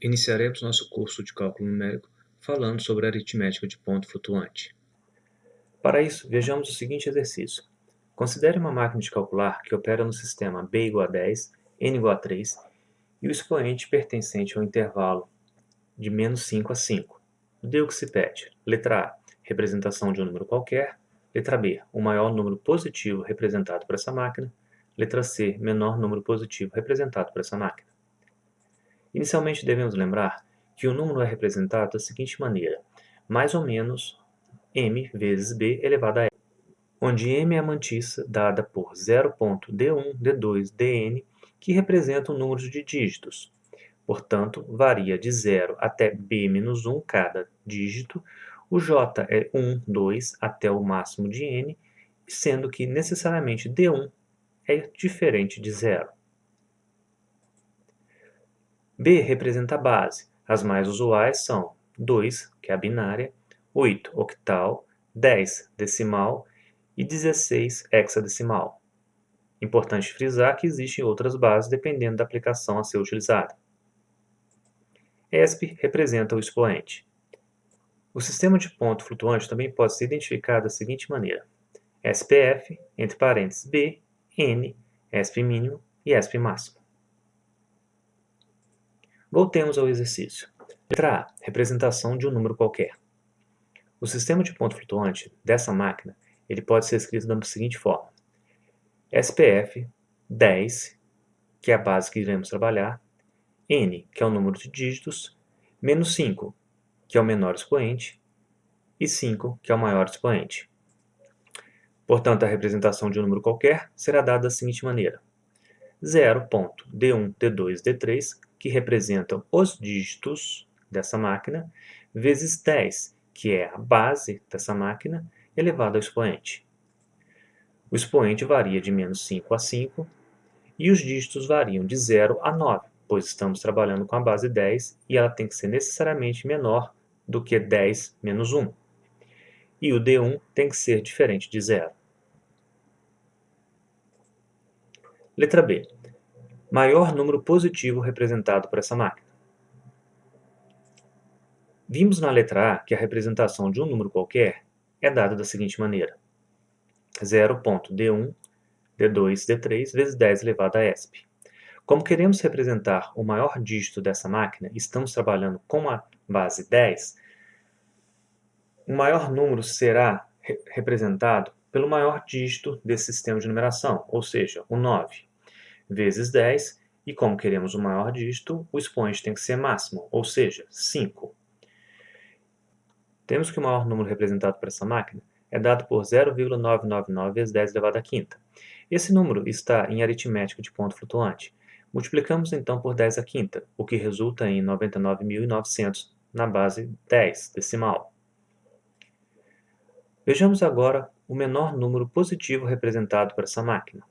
Iniciaremos nosso curso de cálculo numérico falando sobre aritmética de ponto flutuante. Para isso, vejamos o seguinte exercício. Considere uma máquina de calcular que opera no sistema b igual a 10, n igual a 3 e o expoente pertencente ao intervalo de menos 5 a 5. Dê o que se pede. Letra A, representação de um número qualquer. Letra B, o maior número positivo representado por essa máquina. Letra C, menor número positivo representado por essa máquina. Inicialmente devemos lembrar que o número é representado da seguinte maneira, mais ou menos m vezes b elevado a n, onde m é a mantissa dada por 0.d1, d2, dn, que representam números de dígitos. Portanto, varia de 0 até b-1 cada dígito, o j é 1, 2 até o máximo de n, sendo que necessariamente d1 é diferente de 0. B representa a base. As mais usuais são 2, que é a binária, 8, octal, 10, decimal e 16, hexadecimal. Importante frisar que existem outras bases dependendo da aplicação a ser utilizada. ESP representa o expoente. O sistema de ponto flutuante também pode ser identificado da seguinte maneira: SPF, entre parênteses B, N, ESP mínimo e ESP máximo. Voltemos ao exercício. Letra A, representação de um número qualquer. O sistema de ponto flutuante dessa máquina ele pode ser escrito da seguinte forma: SPF 10, que é a base que iremos trabalhar, N, que é o número de dígitos, menos 5, que é o menor expoente, e 5, que é o maior expoente. Portanto, a representação de um número qualquer será dada da seguinte maneira: 0.d1, d2, d3, que representam os dígitos dessa máquina, vezes 10, que é a base dessa máquina, elevado ao expoente. O expoente varia de menos 5 a 5 e os dígitos variam de 0 a 9, pois estamos trabalhando com a base 10 e ela tem que ser necessariamente menor do que 10 menos 1. E o D1 tem que ser diferente de 0. Letra B. Maior número positivo representado por essa máquina. Vimos na letra A que a representação de um número qualquer é dada da seguinte maneira: 0.d1, d2, d3 vezes 10 elevado a ESP. Como queremos representar o maior dígito dessa máquina e estamos trabalhando com a base 10, o maior número será representado pelo maior dígito desse sistema de numeração, ou seja, o 9, vezes 10, e como queremos o maior dígito, o expoente tem que ser máximo, ou seja, 5. Temos que o maior número representado por essa máquina é dado por 0,999 vezes 10 elevado à quinta. Esse número está em aritmética de ponto flutuante. Multiplicamos então por 10 à quinta, o que resulta em 99.900 na base 10 decimal. Vejamos agora o menor número positivo representado por essa máquina.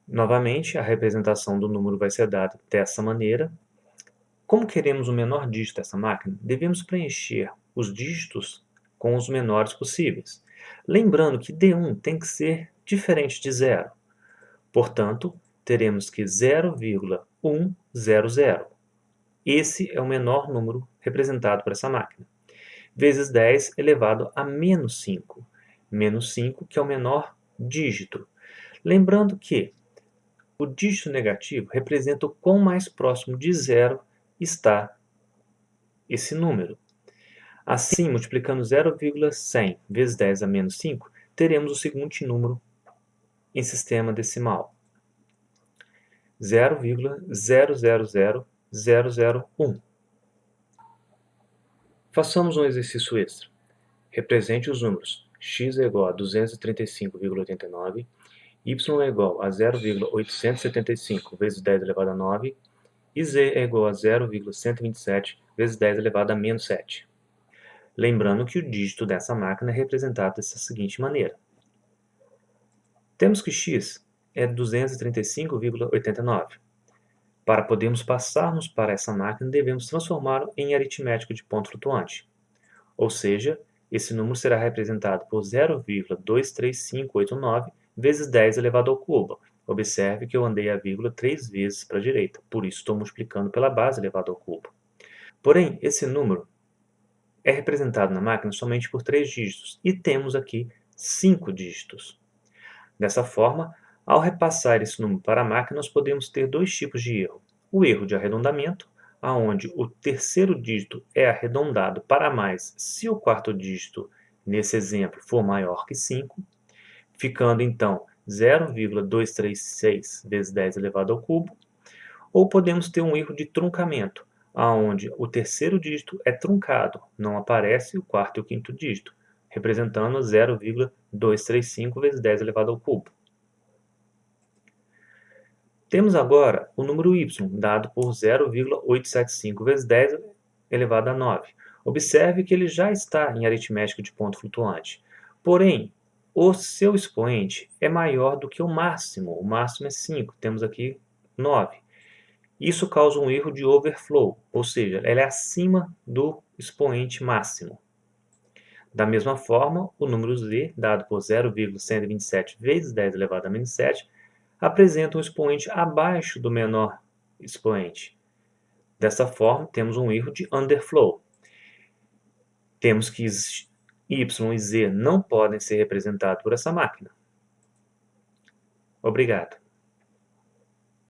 Novamente, a representação do número vai ser dada dessa maneira. Como queremos o menor dígito dessa máquina, devemos preencher os dígitos com os menores possíveis. Lembrando que D1 tem que ser diferente de 0. Portanto, teremos que 0,100. Esse é o menor número representado por essa máquina. Vezes 10 elevado a menos 5. Menos 5, que é o menor dígito. Lembrando que o dígito negativo representa o quão mais próximo de 0 está esse número. Assim, multiplicando 0,100 vezes 10 a menos 5, teremos o seguinte número em sistema decimal: 0,000001. Façamos um exercício extra. Represente os números x é igual a 235,89, y é igual a 0,875 vezes 10 elevado a 9 e z é igual a 0,127 vezes 10 elevado a menos 7. Lembrando que o dígito dessa máquina é representado dessa seguinte maneira. Temos que x é 235,89. Para podermos passarmos para essa máquina, devemos transformá-lo em aritmética de ponto flutuante. Ou seja, esse número será representado por 0,23589 vezes 10 elevado ao cubo, Observe que eu andei a vírgula 3 vezes para a direita, por isso estou multiplicando pela base elevado ao cubo. Porém, esse número é representado na máquina somente por 3 dígitos, e temos aqui 5 dígitos. Dessa forma, ao repassar esse número para a máquina, nós podemos ter dois tipos de erro. O erro de arredondamento, onde o terceiro dígito é arredondado para mais se o quarto dígito, nesse exemplo, for maior que 5, ficando então 0,236 vezes 10 elevado ao cubo. Ou podemos ter um erro de truncamento, onde o terceiro dígito é truncado, não aparece o quarto e o quinto dígito, representando 0,235 vezes 10 elevado ao cubo. Temos agora o número y, dado por 0,875 vezes 10 elevado a 9. Observe que ele já está em aritmética de ponto flutuante. Porém, o seu expoente é maior do que o máximo. O máximo é 5, temos aqui 9. Isso causa um erro de overflow, ou seja, ele é acima do expoente máximo. Da mesma forma, o número z, dado por 0,127 vezes 10 elevado a menos 7, apresenta um expoente abaixo do menor expoente. Dessa forma, temos um erro de underflow. Temos que y e z não podem ser representados por essa máquina. Obrigado.